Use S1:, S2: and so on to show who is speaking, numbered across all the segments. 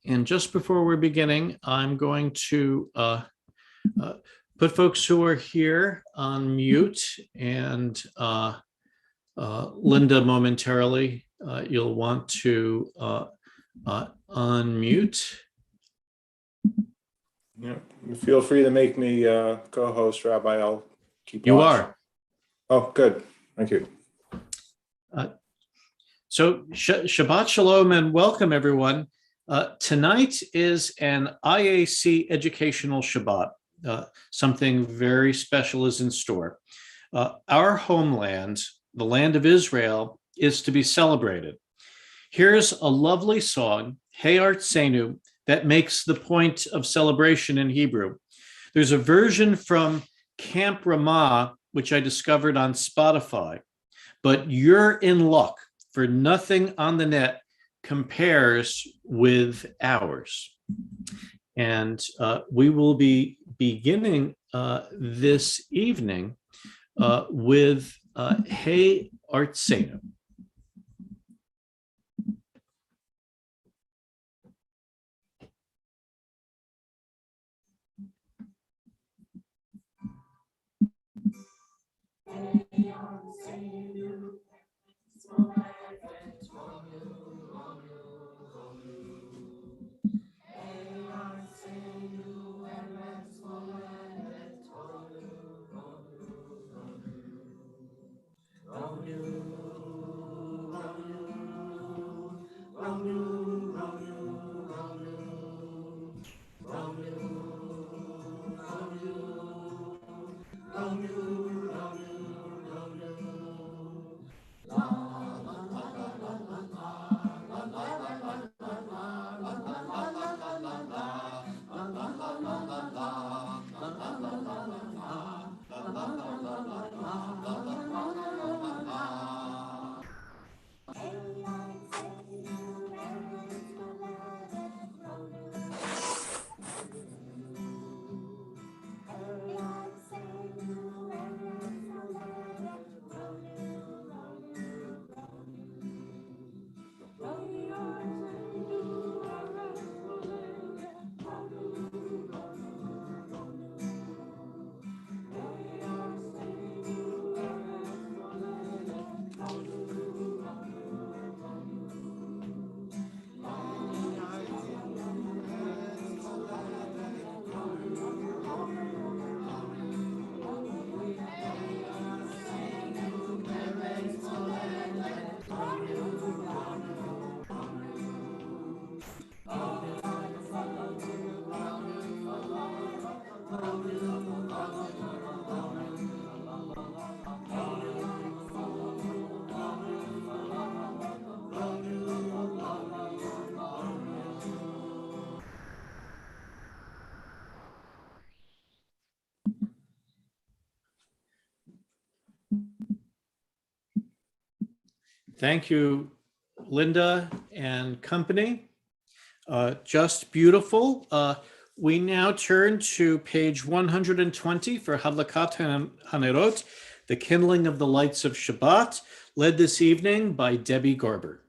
S1: And just before we're beginning, I'm going to put folks who are here on mute, and Linda, momentarily, you'll want to unmute.
S2: Yeah, feel free to make me co-host, Rabbi. I'll keep
S1: You
S2: watch.
S1: are.
S2: Oh, good. Thank you.
S1: So Shabbat Shalom and welcome, everyone. Tonight is an IAC educational Shabbat. Something very special is in store. Our homeland, the land of Israel, is to be celebrated. Here's a lovely song, Hey Artsenu, that makes the point of celebration in Hebrew. There's a version from Camp Ramah, which I discovered on Spotify, but you're in luck, for nothing on the net compares with ours. And we will be beginning this evening with Hey Artsenu. Thank you, Linda and company. Just beautiful. We now turn to page 120 for Hadlakat Hanerot, the kindling of the lights of Shabbat, led this evening by Debbie Garber.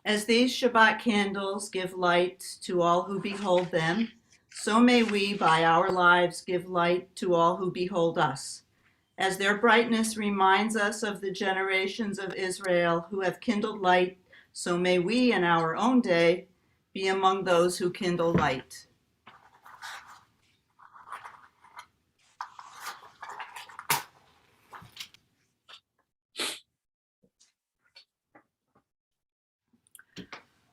S3: As these Shabbat candles give light to all who behold them, so may we by our lives give light to all who behold us. As their brightness reminds us of the generations of Israel who have kindled light, so may we in our own day be among those who kindle light.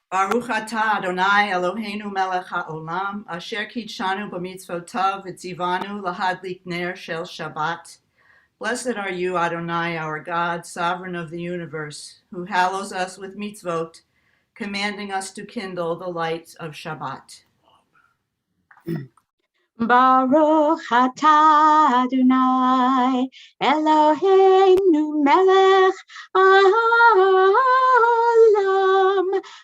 S3: Baruch atah Adonai Eloheinu melech haolam, asher kitshanu b'mitzvotav v'tzivanu lahadlik ner shel Shabbat. Blessed are you, Adonai, our God, sovereign of the universe, who hallows us with mitzvot, commanding us to kindle the light of Shabbat.
S4: Baruch atah Adonai Eloheinu melech haolam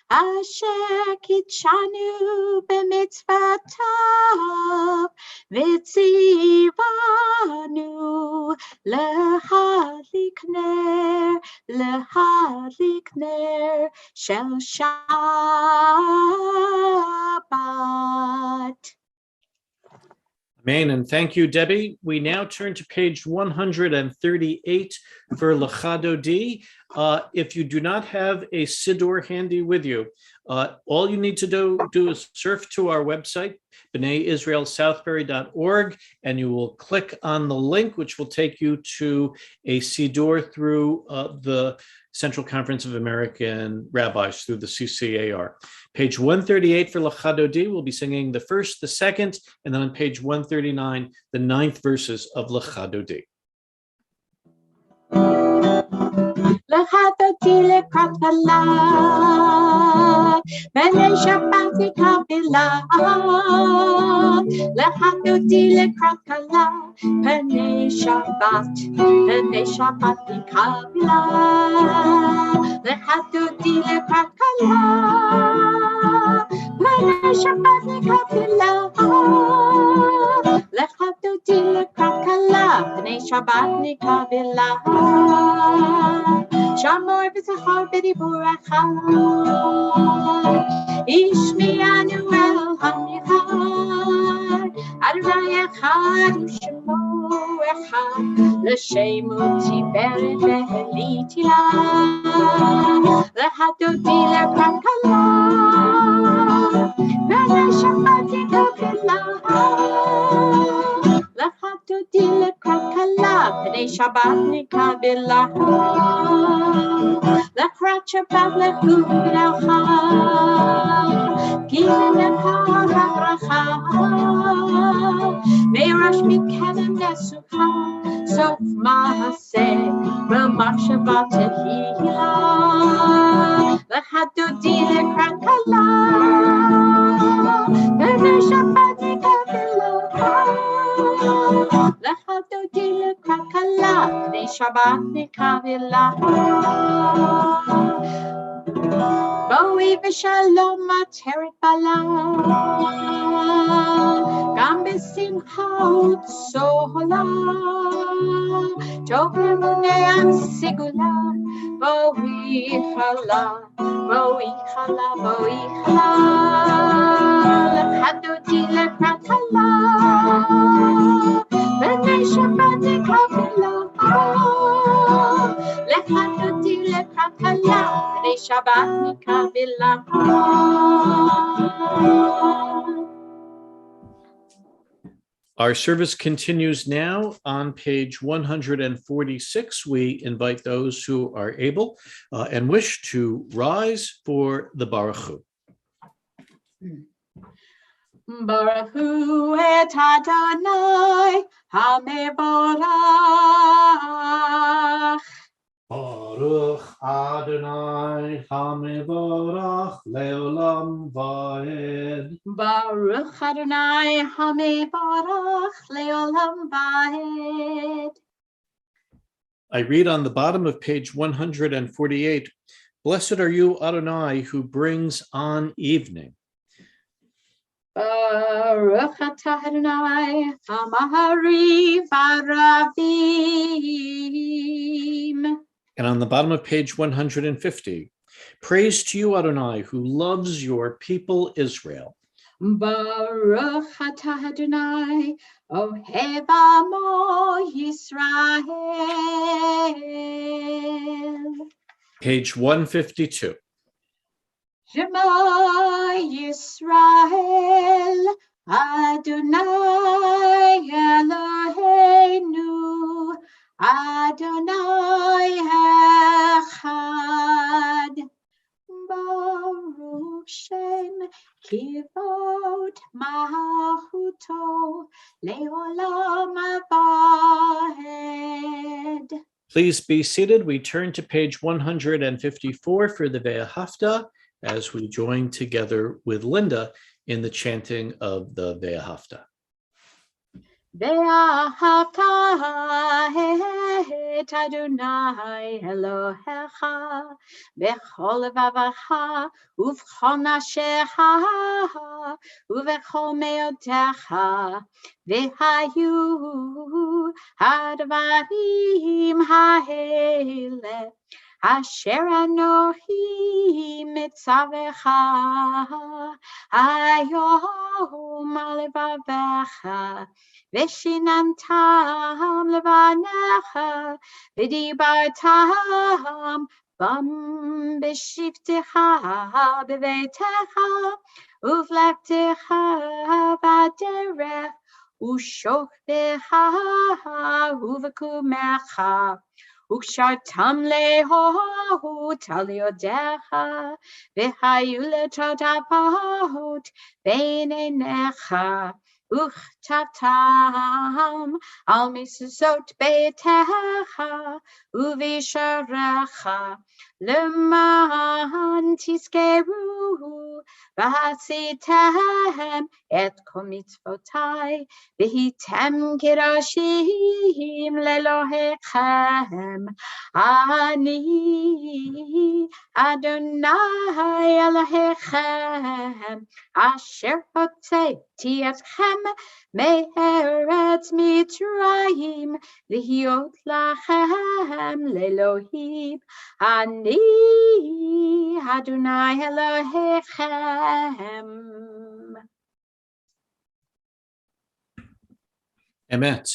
S4: asher kitshanu b'mitzvotav v'tzivanu lehadlik ner shel Shabbat.
S1: Amen, and thank you, Debbie. We now turn to page 138 for Lachadodi. If you do not have a Siddur handy with you, all you need to do is surf to our website, b'nai-israel-southbury.org, and you will click on the link, which will take you to a Siddur through the Central Conference of American Rabbis, through the CCAR. Page 138 for Lachadodi, we'll be singing the first, the second, and then on page 139, the 9th verses of Lachadodi.
S4: Lachadodi lekrat halav, b'nei Shabbat nikavilah. Lachadodi lekrat halav, b'nei Shabbat nikavilah. Lachadodi lekrat halav, b'nei Shabbat nikavilah. Lachadodi lekrat halav, b'nei Shabbat nikavilah. Shamor v'zachar b'dibur echad, Ishmi'anu el hamichad, Adonai echad u'shemo echad, L'shemu tiferet ve'elitila, Lehadodi lekrat halav, b'nei Shabbat nikavilah. Lachadodi lekrat halav, b'nei Shabbat nikavilah. Lekrat Shabbat lechuvnecha, gilenecha habracha, me'irash mikelem nesucha, sof ma'aseh, b'machshava tehila. Lechadodi lekrat halav, b'nei Shabbat nikavilah. Lechadodi lekrat halav, b'nei Shabbat nikavilah. Boi v'shalom ateret bala, gam b'simcha u'tzola, tov emunei ansigula, boi chala, boi chala, boi chala. Lechadodi lekrat halav, b'nei Shabbat nikavilah. Lechadodi lekrat halav, b'nei Shabbat nikavilah.
S1: Our service continues now on page 146. We invite those who are able and wish to rise for the Baruch Hu.
S4: Baruch Hu et Adonai HaMevorach.
S1: Baruch Adonai HaMevorach leolam vaed.
S4: Baruch Adonai HaMevorach leolam vaed.
S1: I read on the bottom of page 148, Blessed are you, Adonai, who brings on evening.
S4: Baruch atah Adonai HaMahari v'Aravim.
S1: And on the bottom of page 150, Praise to you, Adonai, who loves your people Israel.
S4: Baruch atah Adonai Ohev Amo Yisrael.
S1: Page 152.
S4: Shema Yisrael Adonai Eloheinu Adonai Echad. Baruch Shem Kivot Malchuto Leolam Aved.
S1: Please be seated. We turn to page 154 for the Ve'ahavta as we join together with Linda in the chanting of the Ve'ahavta.
S4: ואהבת את אדוני אלוהיך בכל לבבך ובכל נפשך ובכל מאודך, והיו הדברים האלה אשר אנוכי מצווך היום על לבבך, ושיננתם לבניך, ודיברתם בם בשבתך בביתך, ובלכתך בדרך, ושוכבך ובקומך, וקשרתם להות על ידיך, והיו לטוטפות בין עיניך, וכתבתם על מזוזות ביתך ובשעריך, למען תזכרו ועשיתם את כל מצוותי, והייתם קדושים לאלוהיכם. אני אדוני אלוהיכם, אשר הוצאתי אתכם מארץ מצרים, להיות לכם לאלוהים. אני אדוני אלוהיכם.
S1: Emet.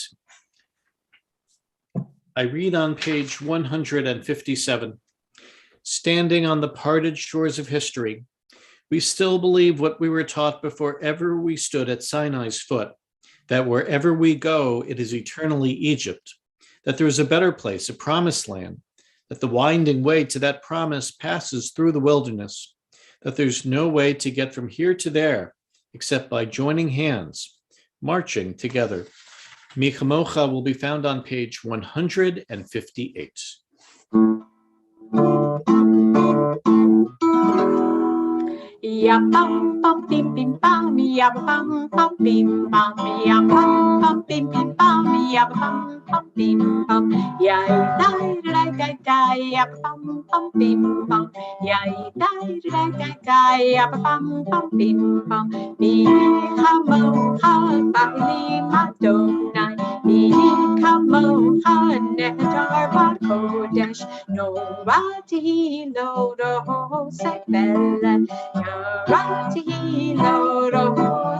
S1: I read on page 157. Standing on the parted shores of history, we still believe what we were taught before ever we stood at Sinai's foot, that wherever we go, it is eternally Egypt, that there is a better place, a promised land, that the winding way to that promise passes through the wilderness, that there's no way to get from here to there except by joining hands, marching together. Mi Chamocha will be found on page 158.
S4: Ya bum bum bim bim bum, ya bum bum bim bum, ya bum bum bim bim bum, ya bum bum bim bum, ya die die die, ya bum bum bim bum, ya die die, ya bum bum bim bum. Mi hamo ha bali madonai, mi hamo ha netar bar kodesh, no rati lo ro se belle. Rati loro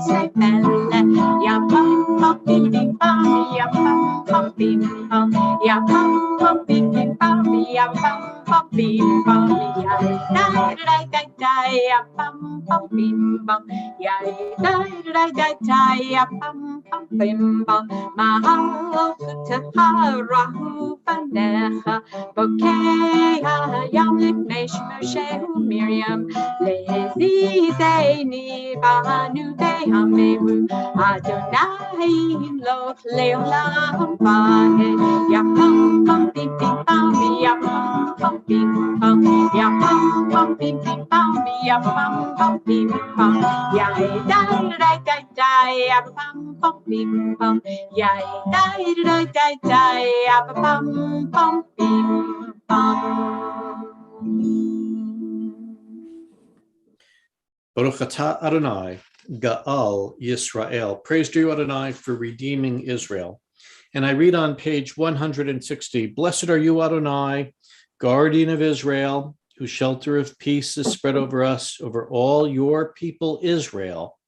S4: se belle, ya bum bum bim bim bum, ya bum bum bim bum, ya bum bum bim bim bum, ya bum bum bim bum, ya die die die die, ya bum bum bim bum, ya die die die die, ya bum bum bim bum. Mahalo kutaharahu fanecha, bokeya yam lifnei Moshe uMiriam. Lezideni banu behameru Adonai lo leolam vahe. Ya bum bum bim bim bum, ya bum bum bim bum, ya bum bum bim bim bum, ya bum bum bim bum, ya dai dai dai dai, ya bum bum bim bum, ya dai dai dai dai, ya bum bum bim bum.
S1: Baruch atah Adonai, Ga'al Yisrael. Praise to you, Adonai, for redeeming Israel. And I read on page 160, Blessed are you, Adonai, guardian of Israel, whose shelter of peace is spread over us, over all your people Israel,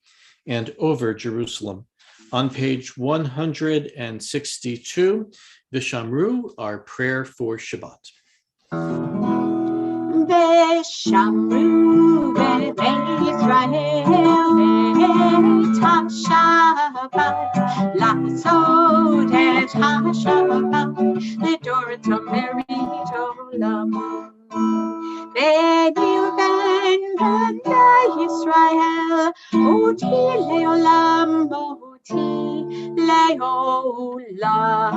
S1: and over Jerusalem. On page 162, Vishamru, our prayer for Shabbat.
S4: ושמרו בני ישראל את השבת, לעשות את השבת לדורות המרית עולם. בני ובן בני ישראל, אותי לעולם, אותי לעולם.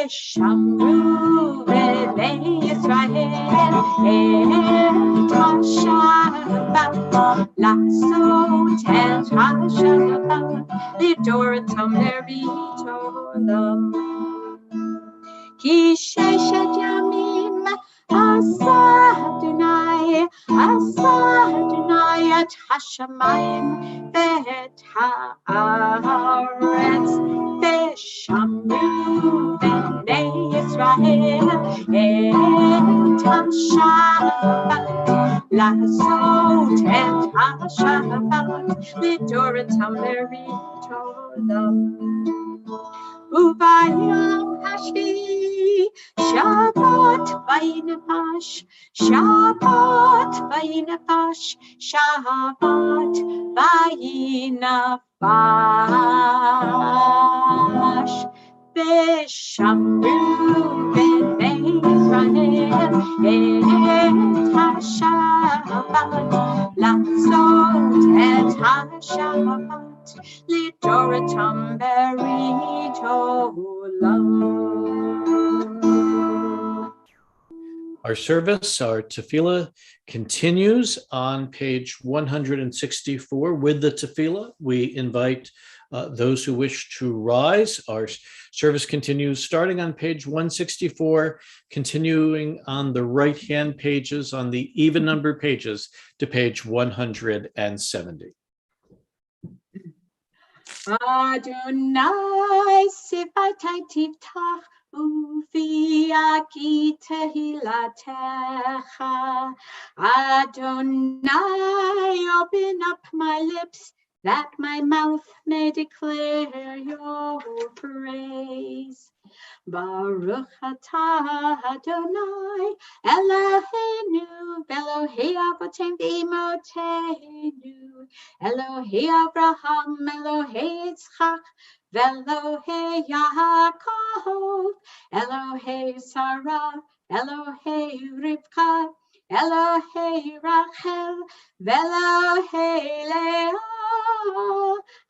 S4: ושמרו בני b'nei Yisrael et HaShabbat, לעשות את השבת, לדורתם לברית עולם. כי ששת ימים עשה אדוני את השמיים ואת הארץ, ושמרו בני ישראל את השבת, לעשות את השבת, לדורתם לברית עולם. וביום השביעי שבת וינפש, שבת וינפש, שבת וינפש. ושמרו בני ישראל את השבת, לעשות את השבת, לדורתם ברית עולם.
S1: Our service, our tefillah, continues on page 164 with the tefillah. We invite those who wish to rise. Our service continues starting on page 164, continuing on the right-hand pages, on the even number pages, to page 170.
S4: Adonai sifatai tiftach uviaki tehilatecha. Adonai, open up my lips, that my mouth may declare your praise. Baruch atah Adonai Eloheinu Elohei Avoteinu v'Imotenu, Elohei Abraham, Elohei Yitzchak, Elohei Yaakov, Elohei Sarah, Elohei Rivka, Elohei Rachel, Elohei Leah,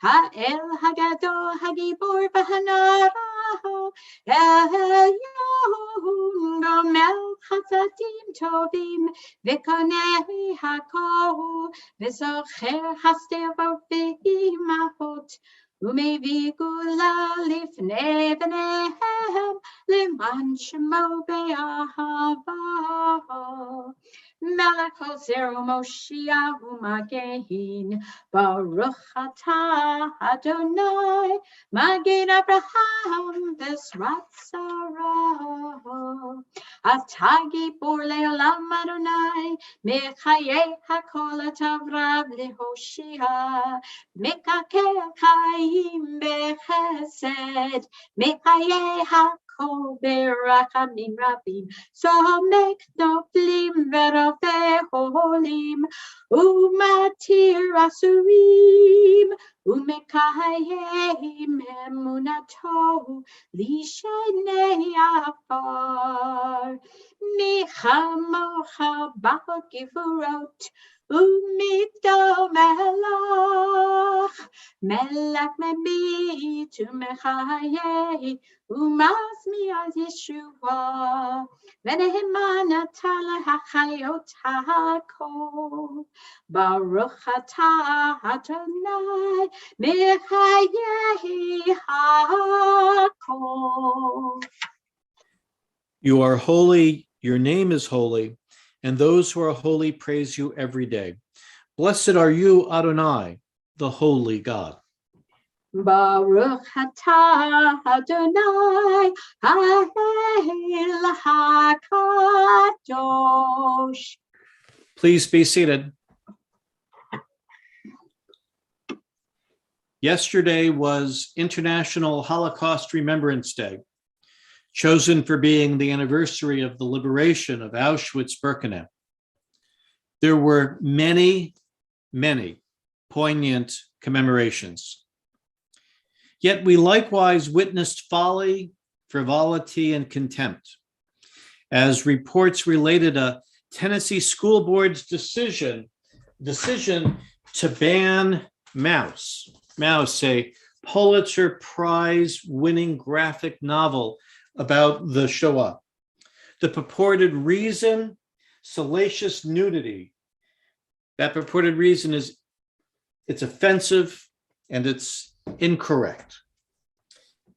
S4: Ha'el Hagadol Hagibor v'Hanara, Elyon Gomel Chasadim Tovim, V'konei Hakol, V'zocher Hasderot V'imahot, Umevi Gula Lifnei B'nehem, Leman Shemo Be'ahava. Melech Zero Moshiach Magen, Baruch atah Adonai, Magen Abraham V'Srat Sarah. Atah Gibor Le'olam Adonai, Mechayei Hakol Atavrav Lehoshia, Mekakel Chaim Bechesed, Mechayei Hakol Berachamim Rabim, Somek Noflim V'Rovei Holim, Umatir Asurim, Umekayim Emunato, Lishenei Afar, Michamocha Ba'al Givurot, Umigdal Melach, Melach Memit Umechayei, Umasmi Az Yeshua, V'neheman Atala HaChayot HaKol, Baruch atah Adonai Mechayei HaKol.
S1: You are holy, your name is holy, and those who are holy praise you every day. Blessed are you, Adonai, the holy God.
S4: Baruch atah Adonai Ha'el HaKadosh.
S1: Please be seated. Yesterday was International Holocaust Remembrance Day, chosen for being the anniversary of the liberation of Auschwitz-Birkenau. There were many, many poignant commemorations. Yet we likewise witnessed folly, frivolity, and contempt, as reports related a Tennessee school board's decision to ban Mouse, a Pulitzer Prize winning graphic novel about the Shoah. The purported reason, salacious nudity. That purported reason it's offensive and it's incorrect.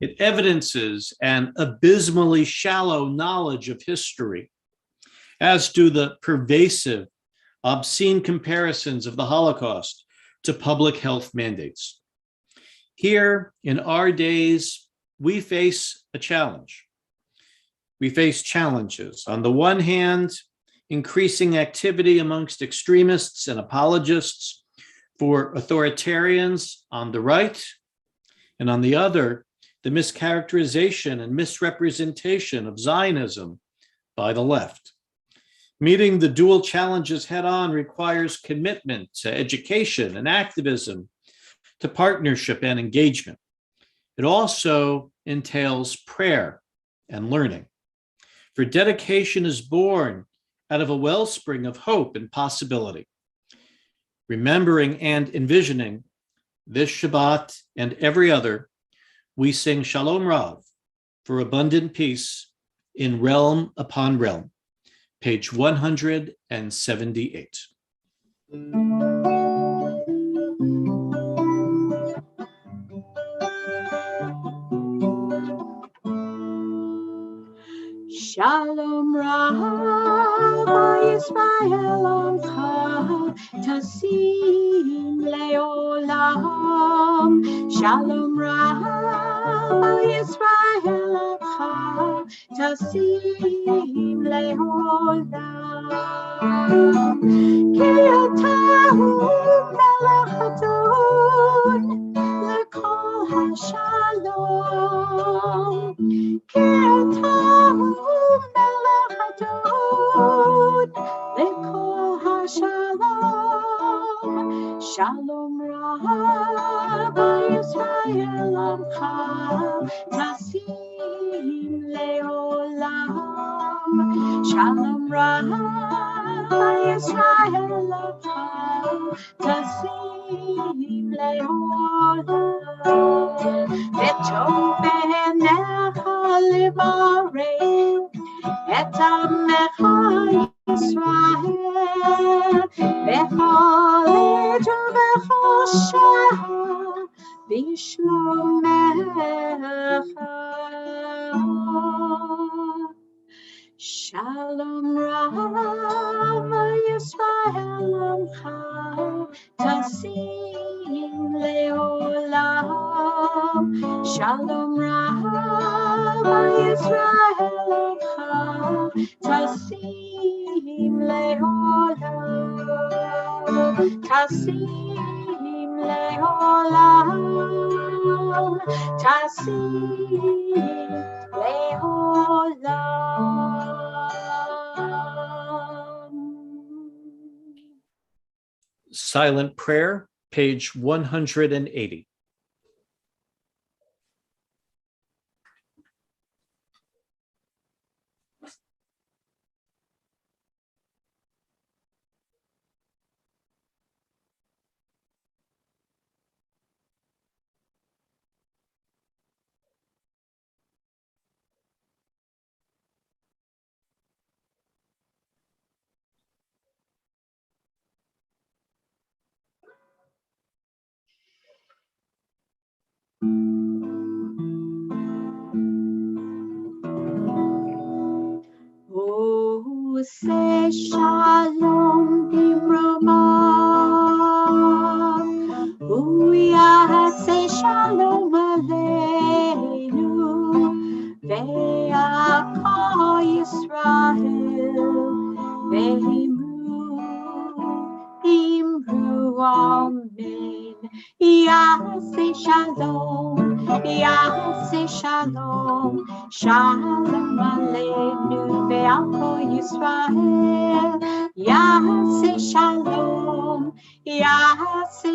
S1: It evidences an abysmally shallow knowledge of history, as do the pervasive, obscene comparisons of the Holocaust to public health mandates. Here in our days, we face a challenge. We face challenges. On the one hand, increasing activity amongst extremists and apologists for authoritarians on the right, and on the other, the mischaracterization and misrepresentation of Zionism by the left. Meeting the dual challenges head-on requires commitment to education and activism, to partnership and engagement. It also entails prayer and learning. For dedication is born out of a wellspring of hope and possibility. Remembering and envisioning this Shabbat and every other, we sing Shalom Rav for abundant peace in realm upon realm. Page 178.
S4: Shalom Rav Yisrael Amcha Tasim Leolam. Shalom Rav Yisrael Amcha Tasim Leolam. Ki Atahu Melech Adon Lekol HaShalom. Ki Atahu Melech Adon Lekol HaShalom. Shalom Rav Yisrael Amcha Tasim Leolam. Shalom Rav Yisrael Amcha Tasim Leolam. V'tov b'einecha libarek et amecha Yisrael b'chol עת ובכל שעה בשלומך. Shalom Rav Yisrael Amcha Tasim Leolam. Shalom Rav Yisrael Amcha Tasim Leolam. Tasim Leolam. Tasim Leolam.
S1: Silent prayer, page 180.
S4: Say shalom bimromav, say shalom aleinu, ve'akol Yisrael, imru amen. Yaseh shalom, shalom aleinu ve'akol Yisrael. Yaseh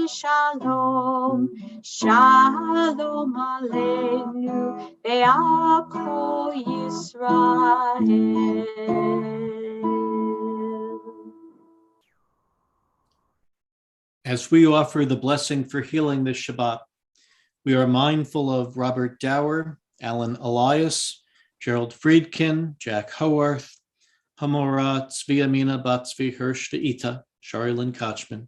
S4: shalom, shalom aleinu ve'akol Yisrael.
S1: As we offer the blessing for healing this Shabbat, we are mindful of Robert Dower, Alan Elias, Gerald Friedkin, Jack Howarth, Hamora Tzvi Amina Bat Tzvi Hirsch Ita, Sharilyn Kochman,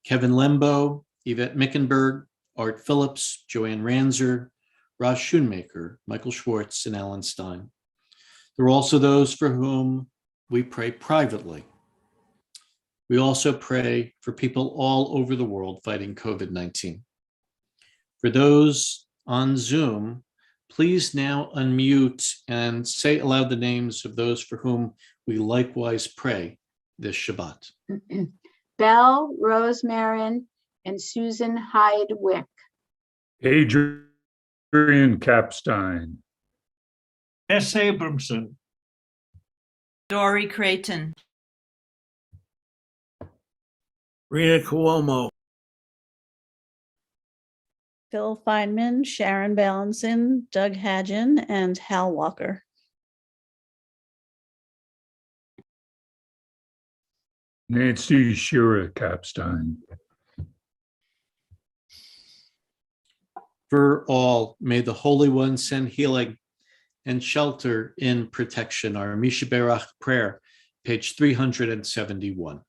S1: Kevin Lembo, Yvette Mickenberg, Art Phillips, Joanne Ranzer, Ross Schoonmaker, Michael Schwartz, and Alan Stein. There are also those for whom we pray privately. We also pray for people all over the world fighting COVID-19. For those on Zoom, please now unmute and say aloud the names of those for whom we likewise pray this Shabbat.
S4: Belle Rosemarin and Susan Hyde-Wick.
S5: Adrian Capstein.
S6: S. Abramson.
S3: Dory Creighton.
S6: Rena Cuomo.
S7: Phil Feynman, Sharon Balanson, Doug Hadgen, and Hal Walker.
S5: Nancy Shearer Capstein.
S1: For all, may the Holy One send healing and shelter in protection. Our Misha Berach prayer, page 371.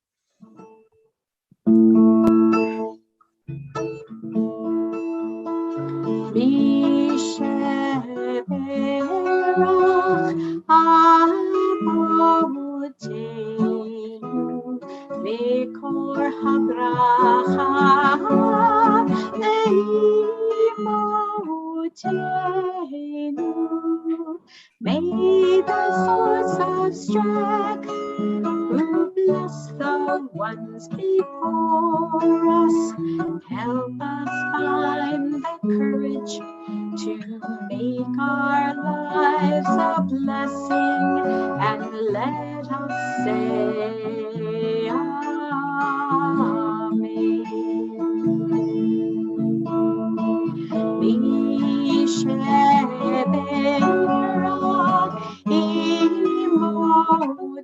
S4: Mikor habracha leimotenu. May the source of strength who bless the ones before us help us find the courage to make our lives a blessing, and let us say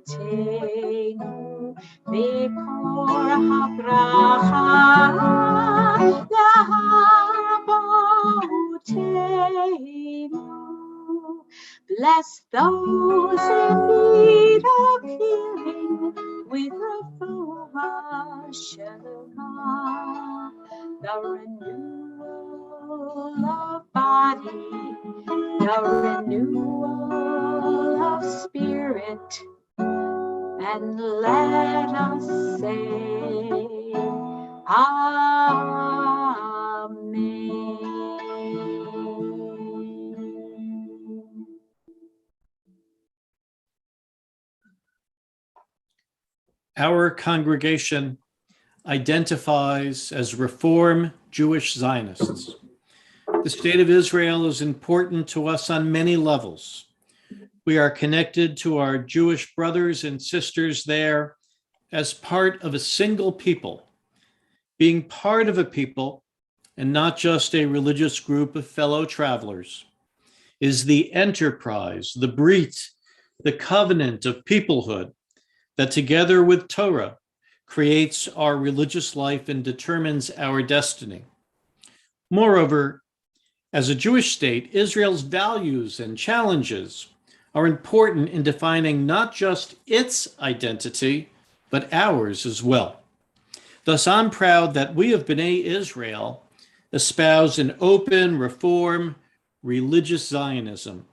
S4: Imotenu Mikor habracha lahabotenu. Bless those in need of healing with refuah shelema, the renewal of body, the renewal of spirit, and let us say Amen.
S1: Our congregation identifies as Reform Jewish Zionists. The state of Israel is important to us on many levels. We are connected to our Jewish brothers and sisters there as part of a single people. Being part of a people, and not just a religious group of fellow travelers, is the enterprise, the brit, the covenant of peoplehood that together with Torah creates our religious life and determines our destiny. Moreover, as a Jewish state, Israel's values and challenges are important in defining not just its identity, but ours as well. Thus, I'm proud that we of B'nai Israel espouse an open, reform, religious Zionism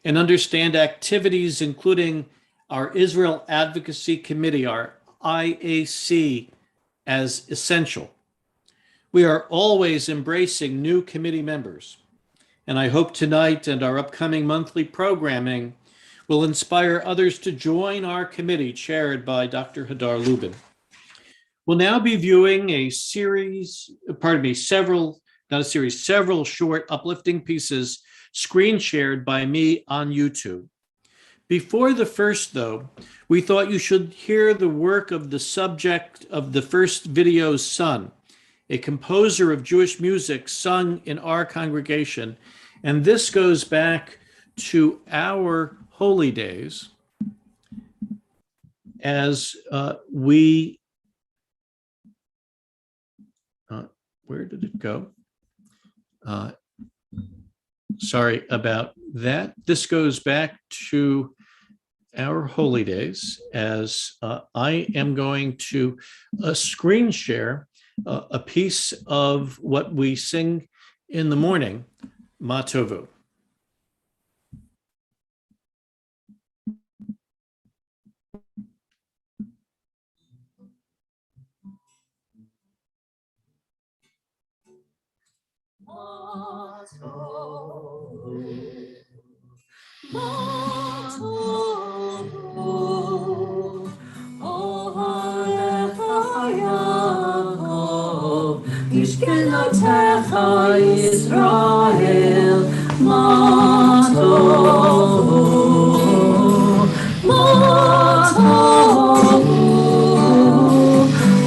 S1: and understand activities including our Israel Advocacy Committee, our IAC, as essential. We are always embracing new committee members, and I hope tonight and our upcoming monthly programming will inspire others to join our committee chaired by Dr. Hadar Lubin. We'll now be viewing several short uplifting pieces screen shared by me on YouTube. Before the first, though, we thought you should hear the work of the subject of the first video's son, a composer of Jewish music sung in our congregation. And this goes back to our holy days as where did it go? Sorry about that. This goes back to our holy days, as I am going to screen share a piece of what we sing in the morning, Ma Tovu.
S8: Ishkelotecha Yisrael, Ma tovu, Ma tovu,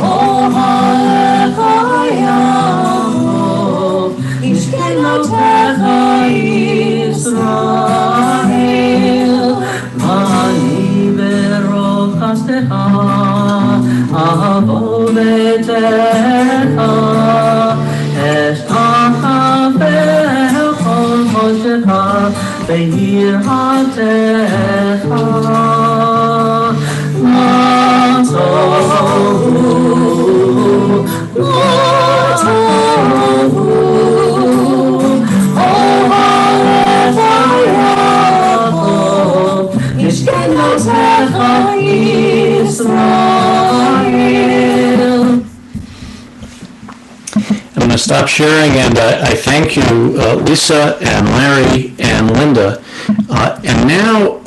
S8: Ohalecha Yaakov, Ishkelotecha Yisrael, Mani berochastecha, Avovetecha, Be'yiratecha, Ma tovu, Ma tovu, Ohalecha Yaakov, Ishkelotecha Yisrael.
S1: I'm going to stop sharing, and I thank you, Lisa and Larry and Linda. And now,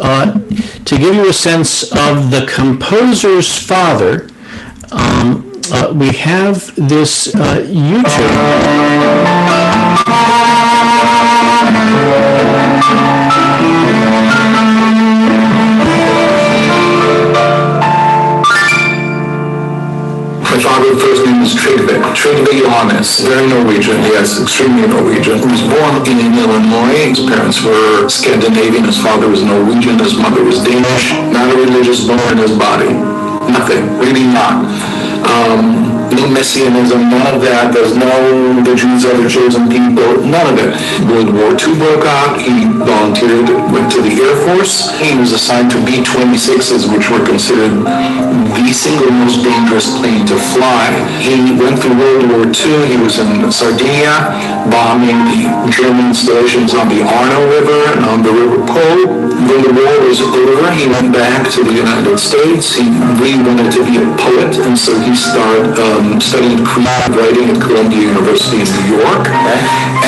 S1: to give you a sense of the composer's father, we have this YouTube.
S9: My father's first name is Trygve Johannes, very Norwegian, yes, extremely Norwegian. He was born in Illinois. His parents were Scandinavian. His father was Norwegian, his mother was Danish. Not a religious bone in his body. Nothing, really not. No messianism, none of that. There's no the Jews are the chosen people, none of it. World War II broke out. He volunteered, went to the Air Force. He was assigned to B-26s, which were considered the single most dangerous plane to fly. He went through World War II. He was in Sardinia, bombing the German installations on the Arno River and on the River Po. When the war was over, he went back to the United States. He really wanted to be a poet, and so he started studying creative writing at Columbia University in New York.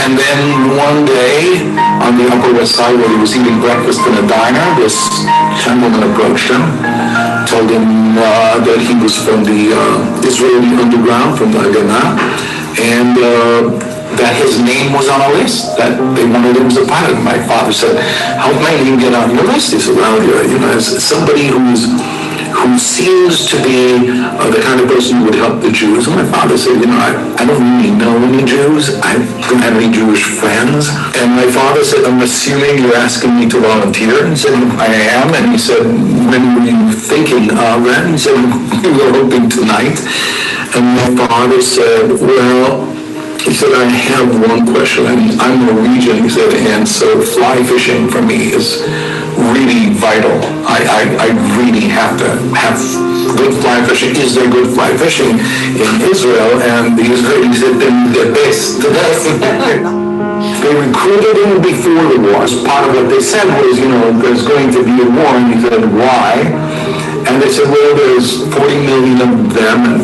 S9: And then one day, on the Upper West Side, while he was eating breakfast in a diner, this gentleman approached him, told him that he was from the Israeli underground, from the Haganah, and that his name was on a list, that they wanted him as a pilot. My father said, "How can my name get on your list?" He said, "Well, as somebody who seems to be the kind of person who would help the Jews." And my father said, I don't really know any Jews. I don't have any Jewish friends. And my father said, "I'm assuming you're asking me to volunteer." And he said, "I am." And he said, "When were you thinking of that?" And he said, "We were hoping tonight." And my father said, "Well," he said, "I have one question. I'm Norwegian," he said, "and so fly fishing for me is really vital. I really have to have good fly fishing. Is there good fly fishing in Israel?" And the Israelis said, "The best, the best." They recruited him before the war. Part of what they said was, there's going to be a war. And he said, "Why?" And they said, "Well, there's 40 million of them and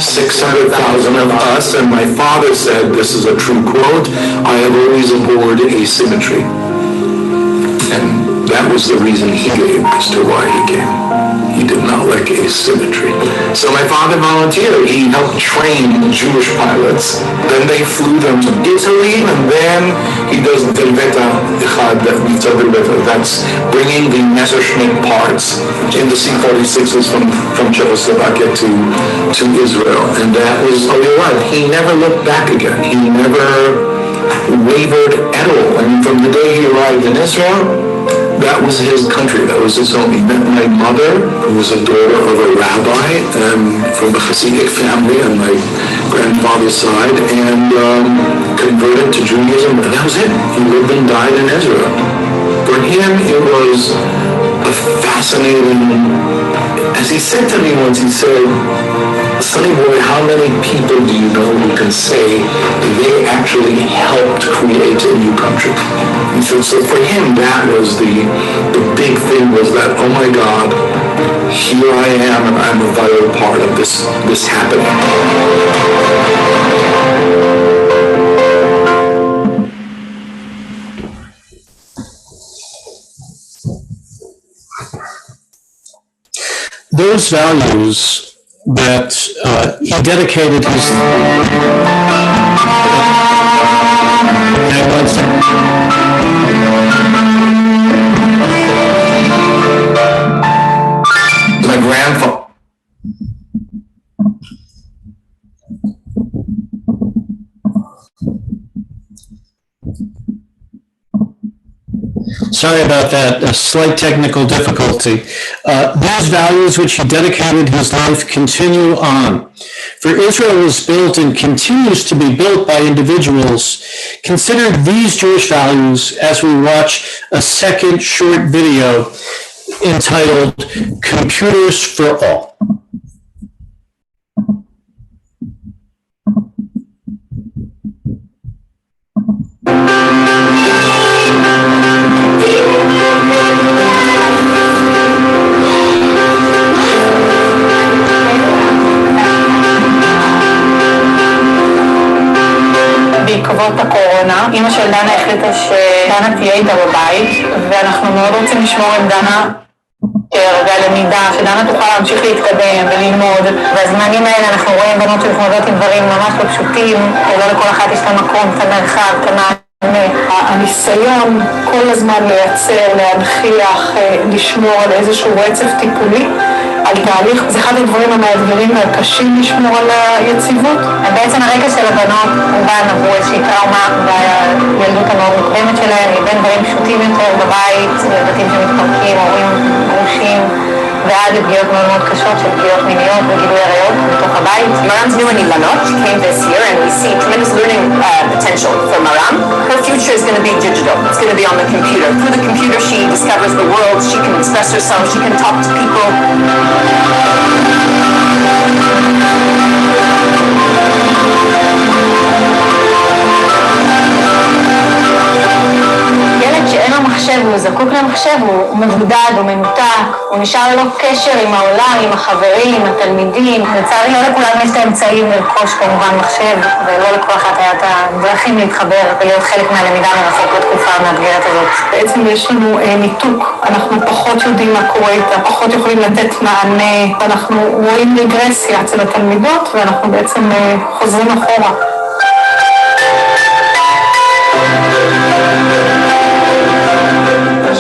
S9: 600,000 of us." And my father said, this is a true quote, "I have always abhorred asymmetry." And that was the reason he gave as to why he came. He did not like asymmetry. So my father volunteered. He helped train Jewish pilots. Then they flew them to Italy, and then he does that's bringing the Messerschmitt parts in the C-46s from Czechoslovakia to Israel. And that was, you're right, he never looked back again. He never wavered at all. And from the day he arrived in Israel, that was his country. That was his home. He met my mother, who was a daughter of a rabbi from the Hasidic family on my grandfather's side, and converted to Judaism, and that was it. He lived and died in Israel. For him, it was a fascinating, as he said to me once, he said, "Sonny boy, how many people do you know who can say they actually helped create a new country?" He said, so for him, that was the big thing, was that, oh my God, here I am, and I'm a vital part of this happening.
S1: Those values that he dedicated his.
S9: My grandfather.
S1: Sorry about that, a slight technical difficulty. These values which he dedicated his life continue on. For Israel was built and continues to be built by individuals. Consider these Jewish values as we watch a second short video entitled Computers for All.
S10: בעקבות הקורונה, אמא של דנה החליטה שדנה תהיה איתה בבית, ואנחנו מאוד רוצים לשמור עם דנה והלמידה, שדנה תוכל להמשיך להתקדם וללמוד, והזמנים האלה אנחנו רואים בנות שמתמודדות עם דברים ממש לא פשוטים, לא לכל אחת יש את המקום, את המרחב, את המענה. הניסיון כל הזמן לייצר, להנחיח, לשמור על איזשהו רצף טיפולי, על תהליך, זה אחד הדברים המאתגרים והקשים לשמור על היציבות. בעצם הרקע של הבנות כמובן עברו איזושהי טראומה בילדות המאוד מוקדמת שלהם, בין דברים פשוטים יותר בבית, בתים שמתפרקים, הורים גרושים, ועד לפגיעות מאוד מאוד קשות של פגיעות מיניות וגילוי עריות בתוך הבית.
S11: Maram's new בנות came this year and we see tremendous learning potential for Maram. Her future is going to be digital. It's going to be on the computer. Through the computer she discovers the world, she can express herself, she can talk to people.
S10: שאין לו מחשב, הוא זקוק למחשב, הוא מבודד, הוא מנותק, הוא נשאר ללא קשר עם העולם, עם החברים, עם התלמידים. לצערי לא לכולם יש את האמצעים לרכוש כמובן מחשב, ולא לכל אחת היה את הדרכים להתחבר ולהיות חלק מהלמידה מרחוק בתקופה המאתגרת הזאת. בעצם יש לנו ניתוק, אנחנו פחות יודעים מה קורה איתה, פחות יכולים לתת מענה, ואנחנו רואים רגרסיה אצל התלמידות, ואנחנו בעצם חוזרים אחורה.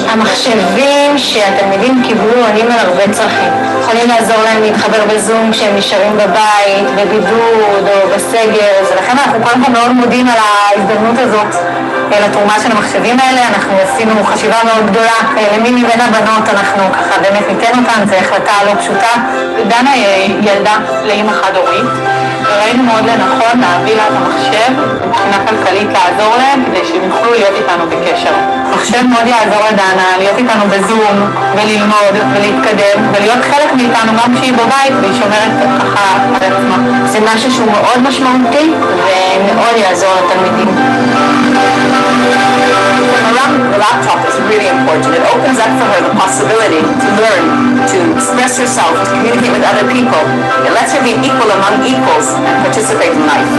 S10: המחשבים שהתלמידים קיבלו עונים על הרבה צרכים. יכולים לעזור להם להתחבר בזום כשהם נשארים בבית, בבידוד או בסגר, ולכן אנחנו קודם כל מאוד מודים על ההזדמנות הזאת, לתרומה של המחשבים האלה. אנחנו עשינו חשיבה מאוד גדולה למי מבין הבנות אנחנו ככה באמת ניתן אותן, זו החלטה לא פשוטה. דנה ילדה לאמא חד-הורית, וראינו מאוד לנכון להביא לה את המחשב מבחינה כלכלית לעזור להם כדי שהם יוכלו להיות איתנו בקשר. המחשב מאוד יעזור לדנה להיות איתנו בזום וללמוד ולהתקדם ולהיות חלק מאיתנו גם כשהיא בבית והיא שומרת ככה על עצמה. זה משהו שהוא מאוד משמעותי ומאוד יעזור לתלמידים.
S11: The laptop is really important. It opens up for her the possibility to learn, to express herself, to communicate with other people. It lets her be equal among equals and participate in life.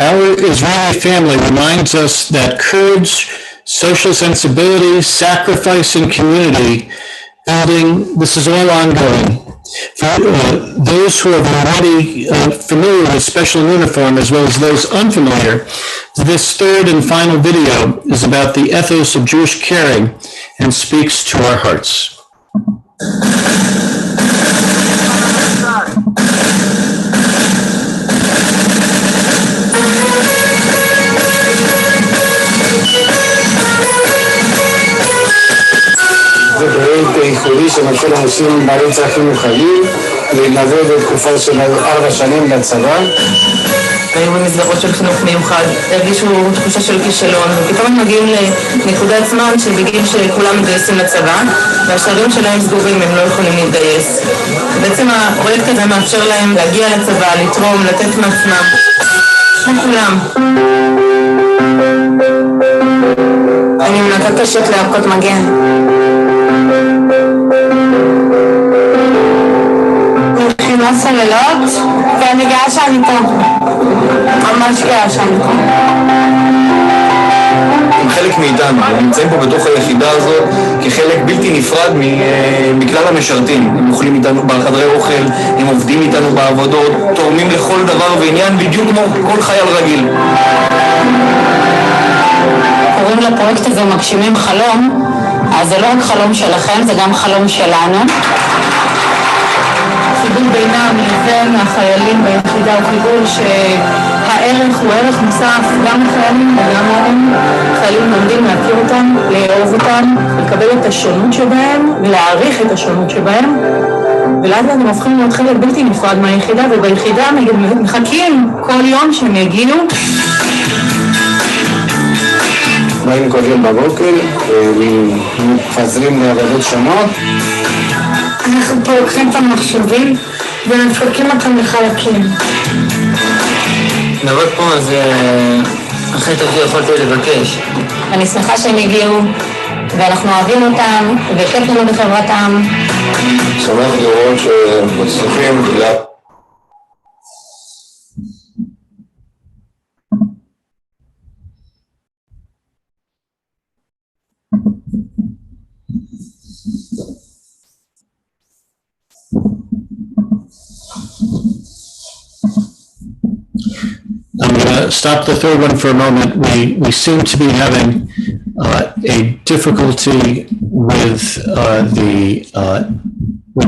S1: Our Israeli family reminds us that courage, social sensibility, sacrifice, and community
S12: building. This is all ongoing. For those who are already familiar with special uniform, as well as those unfamiliar, this third and final video is about the ethos of Jewish caring and speaks to our hearts.
S13: זה פרויקט ייחודי שמתחיל אנשים בעלי צרכים מיוחדים להתנדב בתקופה של 4 שנים בצבא.
S10: היו במסגרות של חינוך מיוחד, הרגישו תחושה של כישלון, ופתאום מגיעים לנקודת זמן שבגיל שכולם מתגייסים לצבא, והשערים שלהם סגורים, הם לא יכולים להתגייס. בעצם הפרויקט הזה מאפשר להם להגיע לצבא, לתרום, לתת מעצמם. לכולם. אני מבקשת להכות מגן. מבחינה סוללות, ואני גאה שאני פה. ממש גאה שאני פה.
S9: הם חלק מאיתנו, הם נמצאים פה בתוך היחידה הזאת כחלק בלתי נפרד מכלל המשרתים. הם אוכלים איתנו בחדרי אוכל, הם עובדים איתנו בעבודות, תורמים לכל דבר ועניין בדיוק כמו כל חייל רגיל.
S10: קוראים לפרויקט הזה מגשימים חלום, אז זה לא רק חלום שלכם, זה גם חלום שלנו. חיבור בינם לבין החיילים ביחידה הוא חיבור שהערך הוא ערך מוסף גם לחיילים וגם להם. חיילים לומדים להכיר אותם, לאהוב אותם, לקבל את השונות שבהם ולהעריך את השונות שבהם, ולאט לאט הם הופכים להיות חלק בלתי נפרד מהיחידה, וביחידה מחכים כל יום שהם יגיעו.
S13: היינו קובעים בבוקר, מתפזרים לעבודות שונות.
S10: אנחנו פה לוקחים את המחשבים ומפרקים אותם לחלקים.
S14: לעבוד פה זה הכי טוב שיכולתי לבקש.
S10: אני שמחה שהם הגיעו ואנחנו אוהבים אותם וכיף לנו בחברתם.
S13: שמח לראות שהם מצליחים
S12: I'm going to stop the third one for a moment. We seem to be having a difficulty with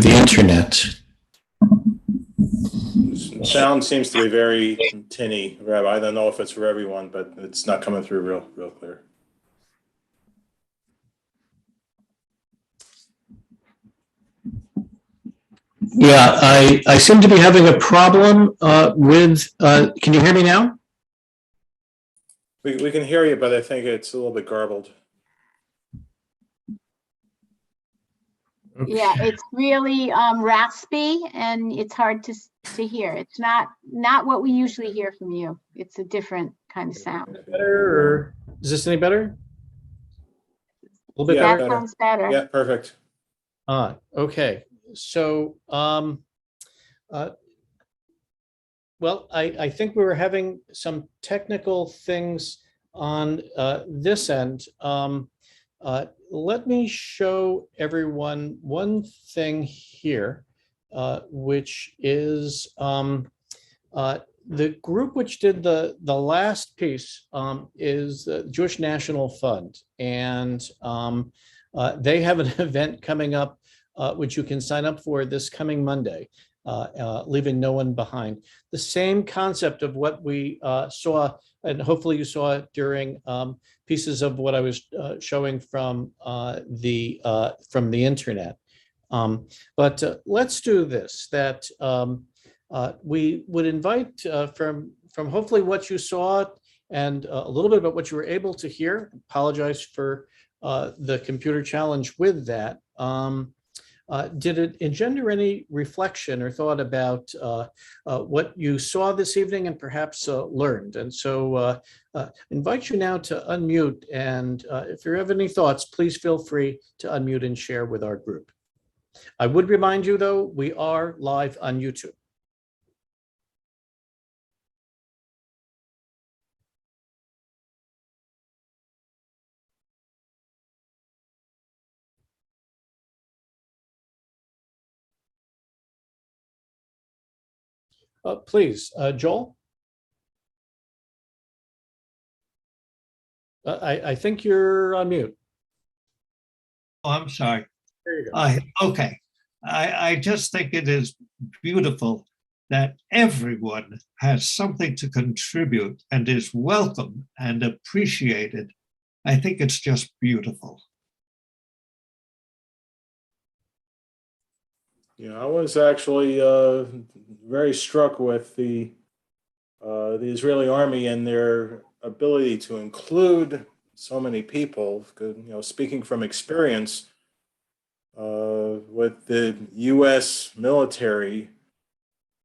S12: the internet.
S2: Sound seems to be very tinny, Rabbi. I don't know if it's for everyone, but it's not coming through real clear.
S12: Yeah, I seem to be having a problem with, can you hear me now?
S2: We can hear you, but I think it's a little bit garbled.
S4: Yeah, it's really raspy and it's hard to hear. It's not what we usually hear from you. It's a different kind of sound.
S1: Better, or is this any better? A little bit
S2: Yeah,
S1: better.
S4: That sounds better.
S2: Yeah, perfect.
S1: Okay. So, well, I think we were having some technical things on this end. Let me show everyone one thing here, which is the group which did the last piece is the Jewish National Fund, and they have an event coming up which you can sign up for this coming Monday, leaving no one behind. The same concept of what we saw, and hopefully you saw it during pieces of what I was showing from the internet. But let's do this, that we would invite from hopefully what you saw and a little bit about what you were able to hear. Apologize for the computer challenge with that. Did it engender any reflection or thought about what you saw this evening and perhaps learned? And so invite you now to unmute, and if you have any thoughts, please feel free to unmute and share with our group. I would remind you, though, we are live on YouTube. Please, Joel. I think you're on mute.
S6: Oh, I'm sorry.
S1: There you go.
S6: Okay. I just think it is beautiful that everyone has something to contribute and is welcome and appreciated. I think it's just beautiful.
S2: Yeah, I was actually very struck with the Israeli army and their ability to include so many people. Speaking from experience with the U.S. military,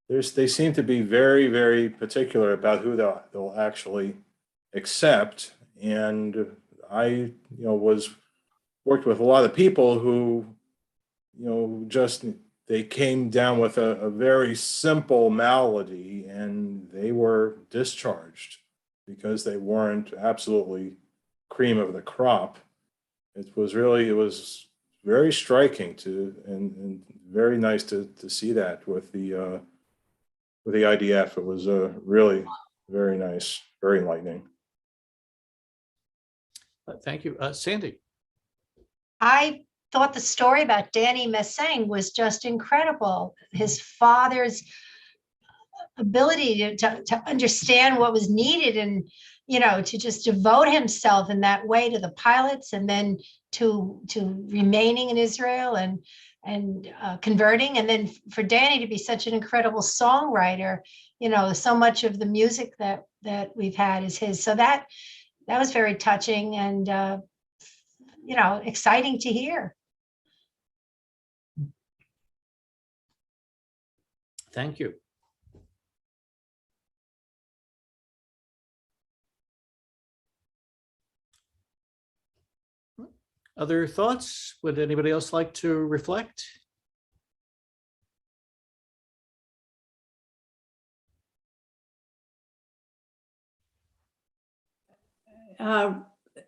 S2: they seem to be very, very particular about who they'll actually accept. And I, worked with a lot of people who, just they came down with a very simple malady and they were discharged because they weren't absolutely cream of the crop. It was very striking and very nice to see that with the IDF. It was really very nice, very enlightening.
S1: Thank you. Sandy.
S15: I thought the story about Danny Messang was just incredible. His father's ability to understand what was needed and, to just devote himself in that way to the pilots and then to remaining in Israel and converting. And then for Danny to be such an incredible songwriter, so much of the music that we've had is his. So that was very touching and, exciting to hear.
S1: Thank you. Other thoughts? Would anybody else like to reflect?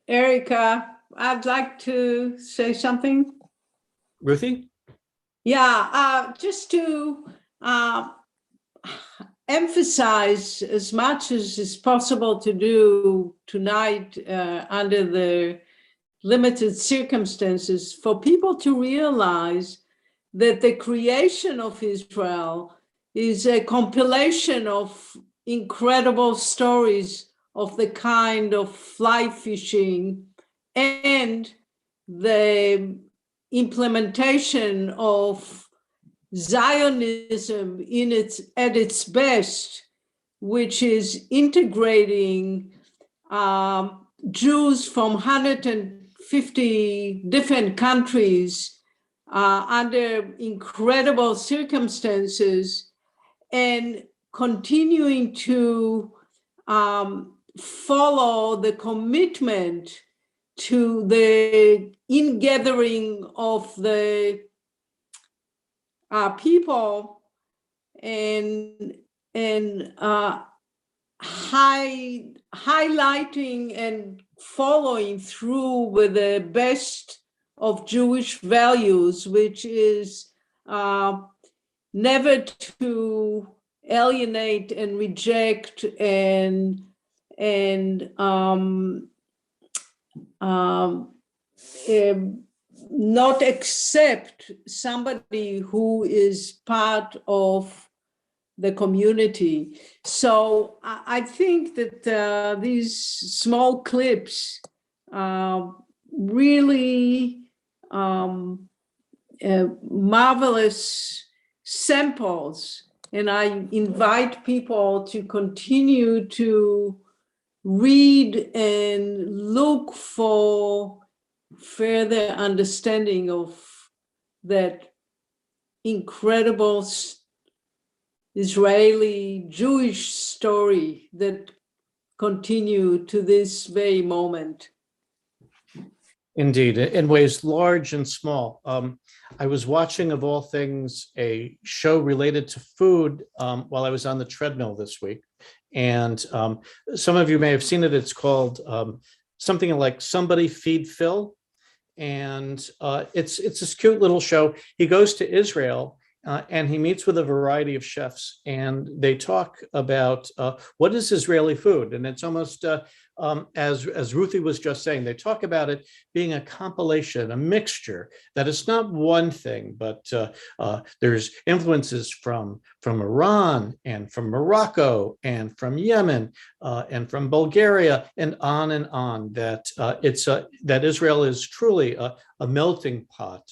S16: Erica, I'd like to say something.
S1: Ruthie?
S16: Yeah, just to emphasize as much as is possible to do tonight under the limited circumstances, for people to realize that the creation of Israel is a compilation of incredible stories of the kind of fly fishing and the implementation of Zionism at its best, which is integrating Jews from 150 different countries under incredible circumstances and continuing to follow the commitment to the ingathering of the people and highlighting and following through with the best of Jewish values, which is never to alienate and reject and not accept somebody who is part of the community. So I think that these small clips really marvelous samples, and I invite people to continue to read and look for further understanding of that incredible Israeli Jewish story that continue to this very moment.
S1: Indeed, in ways large and small. I was watching, of all things, a show related to food while I was on the treadmill this week. And some of you may have seen it. It's called something like Somebody Feed Phil. And it's this cute little show. He goes to Israel and he meets with a variety of chefs, and they talk about what is Israeli food. And it's almost, as Ruthie was just saying, they talk about it being a compilation, a mixture, that it's not one thing, but there's influences from Iran and from Morocco and from Yemen and from Bulgaria and on, that that Israel is truly a melting pot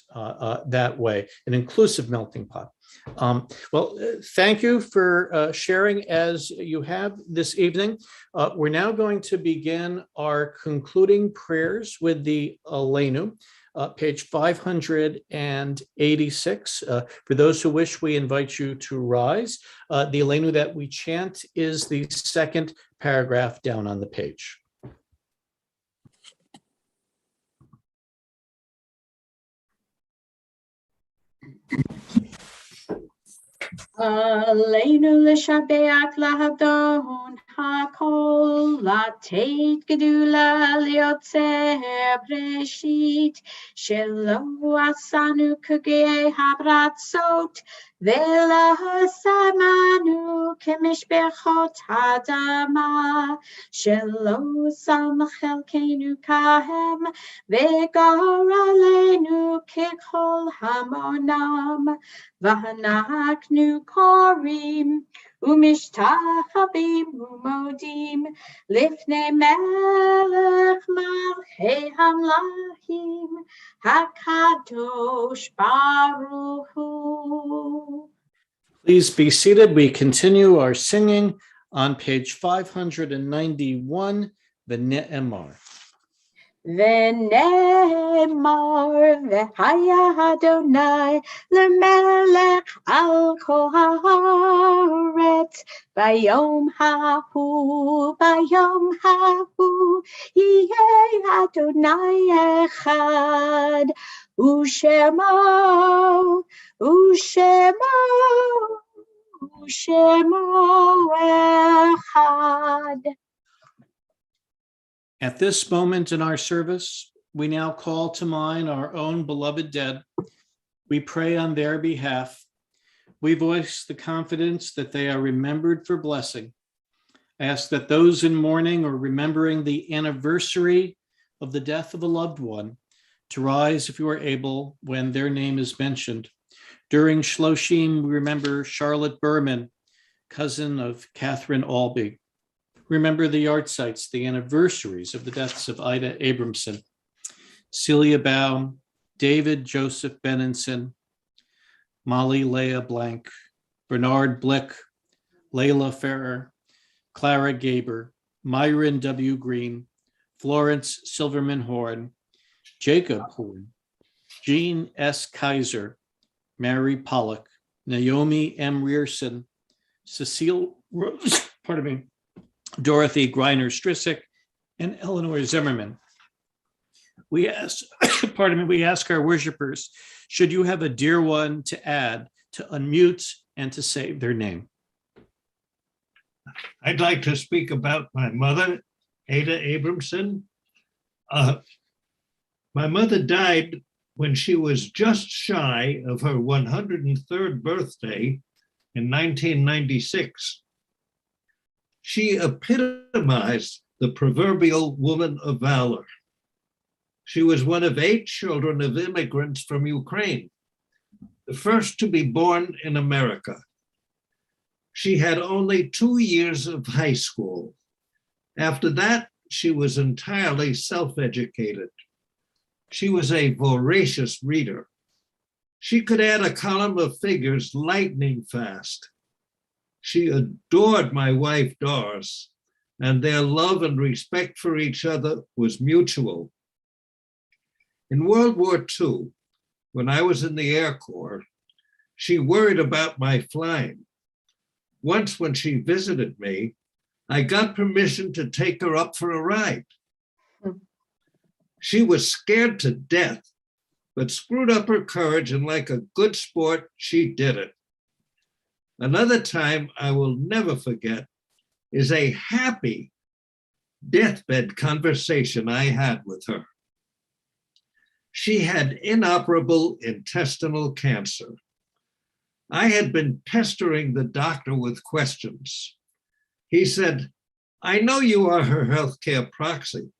S1: that way, an inclusive melting pot. Well, thank you for sharing as you have this evening. We're now going to begin our concluding prayers with the Aleinu, page 586. For those who wish, we invite you to rise. The Aleinu that we chant is the second paragraph down on the page.
S4: Aleinu l'shabeach lahadon hakol lateit gedula liotzer breshit shelo asanu kugei habratzot ve'lahasamanu kemishbechot hadama shelo samchelkeinu kahem ve'gar aleinu kekol hamonam Vahanaknu korim umishtahabim umodim lifnei melech malchei hamlachim hakadosh baruch hu.
S1: Please be seated. We continue our singing on page 591, the Ne'emar.
S4: V'nemar v'haya Adonai l'melech al kol haaretz bayom hahu yeh Adonai echad u'shemo echad.
S1: At this moment in our service, we now call to mind our own beloved dead. We pray on their behalf. We voice the confidence that they are remembered for blessing. I ask that those in mourning or remembering the anniversary of the death of a loved one to rise, if you are able, when their name is mentioned. During Shloshim, we remember Charlotte Berman, cousin of Catherine Albee. Remember the yard sites, the anniversaries of the deaths of Ida Abramson, Celia Baum, David Joseph Benenson, Molly Leah Blank, Bernard Blick, Layla Ferrer, Clara Gaber, Myron W. Green, Florence Silverman Horn, Jacob Horn, Jean S. Kaiser, Mary Pollock, Naomi M. Rierson, Cecile Rose, Dorothy Greiner Strisick, and Eleanor Zimmerman. We ask, we ask our worshipers, should you have a dear one to add, to unmute and to say their name.
S6: I'd like to speak about my mother, Ada Abramson. My mother died when she was just shy of her 103rd birthday in 1996. She epitomized the proverbial woman of valor. She was one of 8 children of immigrants from Ukraine, the first to be born in America. She had only 2 years of high school. After that, she was entirely self-educated. She was a voracious reader. She could add a column of figures lightning fast. She adored my wife, Doris, and their love and respect for each other was mutual. In World War II, when I was in the Air Corps, she worried about my flying. Once when she visited me, I got permission to take her up for a ride. She was scared to death, but screwed up her courage, and like a good sport, she did it. Another time I will never forget is a happy deathbed conversation I had with her. She had inoperable intestinal cancer. I had been pestering the doctor with questions. He said, I know you are her healthcare proxy,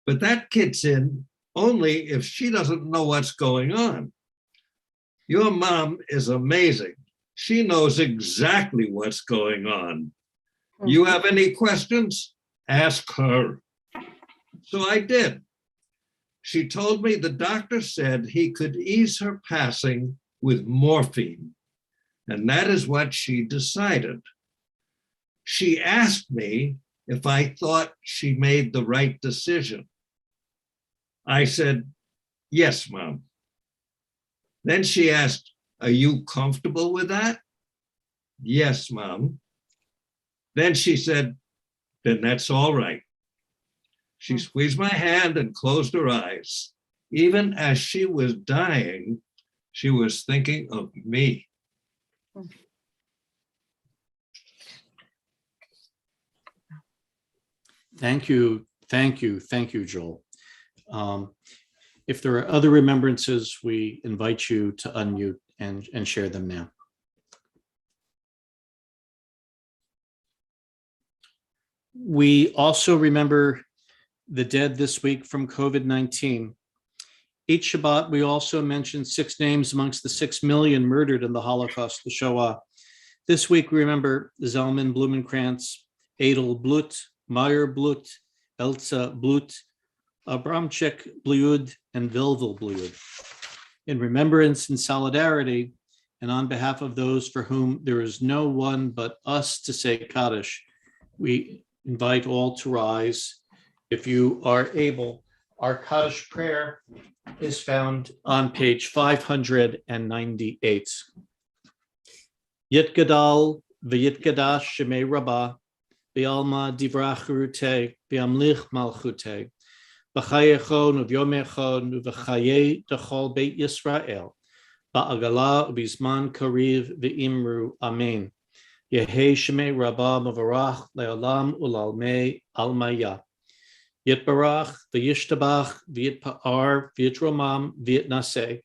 S6: but that kicks in only if she doesn't know what's going on. Your mom is amazing. She knows exactly what's going on. You have any questions? Ask her. So I did. She told me the doctor said he could ease her passing with morphine, and that is what she decided. She asked me if I thought she made the right decision. I said, yes, Mom. Then she asked, are you comfortable with that? Yes, Mom. Then she said, then that's all right. She squeezed my hand and closed her eyes. Even as she was dying, she was thinking of me.
S1: Thank you, thank you, thank you, Joel. If there are other remembrances, we invite you to unmute and share them now. We also remember the dead this week from COVID-19. Each Shabbat, we also mention 6 names amongst the 6 million murdered in the Holocaust, the Shoah. This week, we remember Zalman Blumenkrantz, Adel Blut, Meyer Blut, Elsa Blut, Abramchik Bliud, and Vilvel Bliud. In remembrance and solidarity, and on behalf of those for whom there is no one but us to say Kaddish, we invite all to rise. If you are able, our Kaddish prayer is found on page 598. Yitgadal v'yitgadash shemei Rabbah, v'alma divrach rute, v'amlich malchute, v'chayechon uv'yomechon uv'chaye dechol beit Yisrael, ba'agala ubizman kariv v'imru amen. Yehe shemei Rabbah mavarach le'olam ulalmei almaya. Yitbarach v'yishtabach v'yitpa'ar v'yitromam v'yitnaseh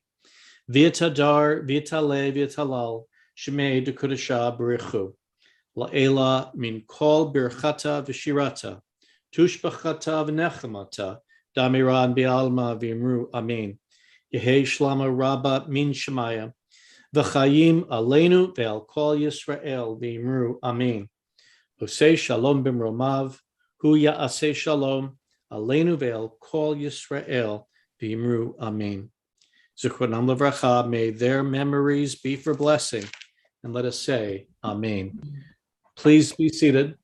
S1: v'yitadar v'yitale v'yitalal shemei dekudasha b'richu la'ela min kol birchata v'shirata tushbachata v'nechamata damiran bi'alma v'imru amen. Yehe shlama rabba min shemaya v'chayim aleinu ve'al kol Yisrael v'imru amen. Osei shalom b'mromav hu ya'aseh shalom Aleinu ve'el kol Yisrael v'imru amen. Zichronam levracha, may their memories be for blessing, and let us say amen. Please be seated.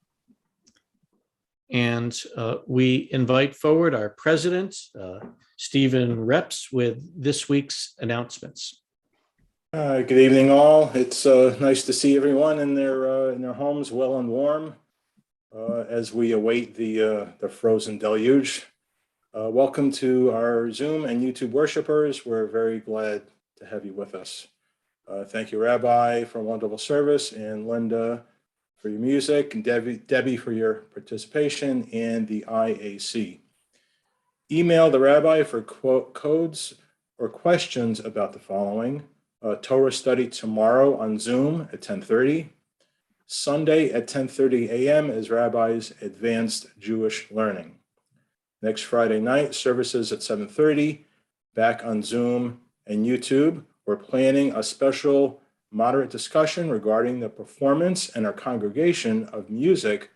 S1: And we invite forward our president, Stephen Reps, with this week's announcements.
S2: Good evening, all. It's nice to see everyone in their homes, well and warm. As we await the frozen deluge. Welcome to our Zoom and YouTube worshipers. We're very glad to have you with us. Thank you, Rabbi, for a wonderful service, and Linda for your music, and Debbie for your participation, and the IAC. Email the Rabbi for codes or questions about the following. Torah study tomorrow on Zoom at 10:30. Sunday at 10:30 a.m. is Rabbi's Advanced Jewish Learning. Next Friday night, services at 7:30, back on Zoom and YouTube. We're planning a special moderate discussion regarding the performance in our congregation of music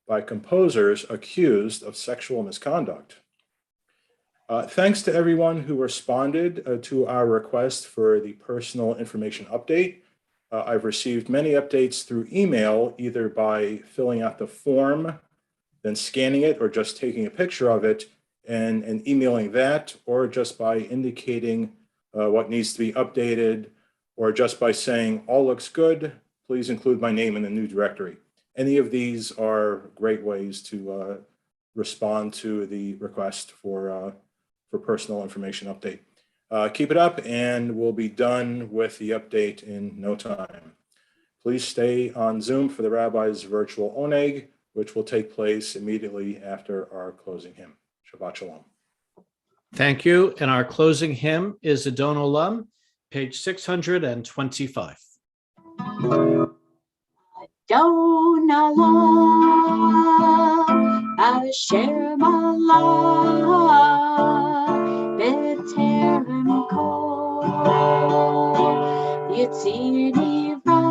S2: by composers accused of sexual misconduct. Thanks to everyone who responded to our request for the personal information update. I've received many updates through email, either by filling out the form, then scanning it, or just taking a picture of it and emailing that, or just by indicating what needs to be updated, or just by saying, all looks good, please include my name in the new directory. Any of these are great ways to respond to the request for personal information update. Keep it up, and we'll be done with the update in no time. Please stay on Zoom for the Rabbi's virtual oneg, which will take place immediately after our closing hymn. Shabbat Shalom.
S1: Thank you. And our closing hymn is Adon Olam, page 625.
S4: Adon Olam, Asher Malach, B'Terem Kol, Yitzir Nivra,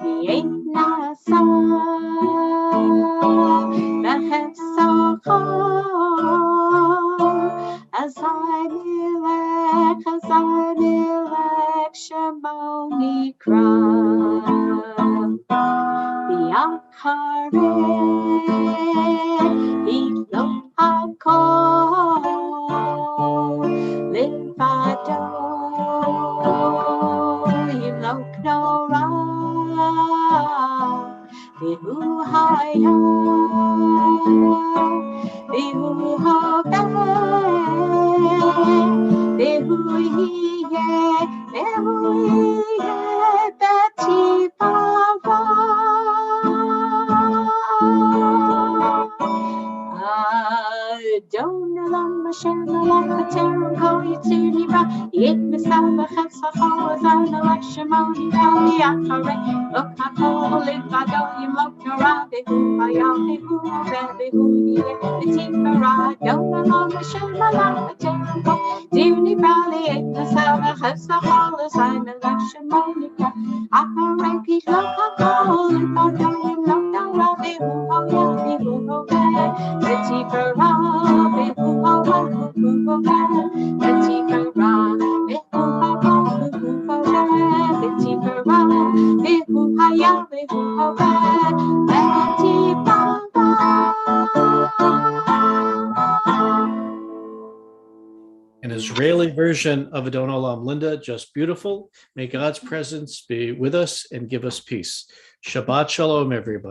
S4: V'Yein Nasa, V'Hesachar, Azai Milech, Shemoni Kra, V'Yachareh, Yitlo Hakol, Levado, Yimlok Nora, V'Hu Haya, V'Hu Hobeh, V'Hu Yeh, V'Hu Yeh B'Tivava. Adon Olam Asher Malach B'Terem Kol Yitzir Nivra Yit Misav V'Chesachol Azar Melech Shemoni Kol V'Yachareh Lok HaKol Livado Yimlok Nora V'Hu Haya V'Hu Hobeh V'Hu Yeh B'Tivara Adon Olam Asher Malach B'Terem Kol Yitzir Nivra Yit Misav V'Chesachol Azar Melech Shemoni Kol V'Yachareh Lok HaKol Livado Yimlok Nora V'Hu Haya V'Hu Hobeh B'Tivara V'Hu Hobeh B'Tivara V'Hu Hobeh B'Tivara V'Hu Haya V'Hu Hobeh B'Tivara.
S1: An Israeli version of Adon Olam. Linda, just beautiful. May God's presence be with us and give us peace. Shabbat Shalom, everybody.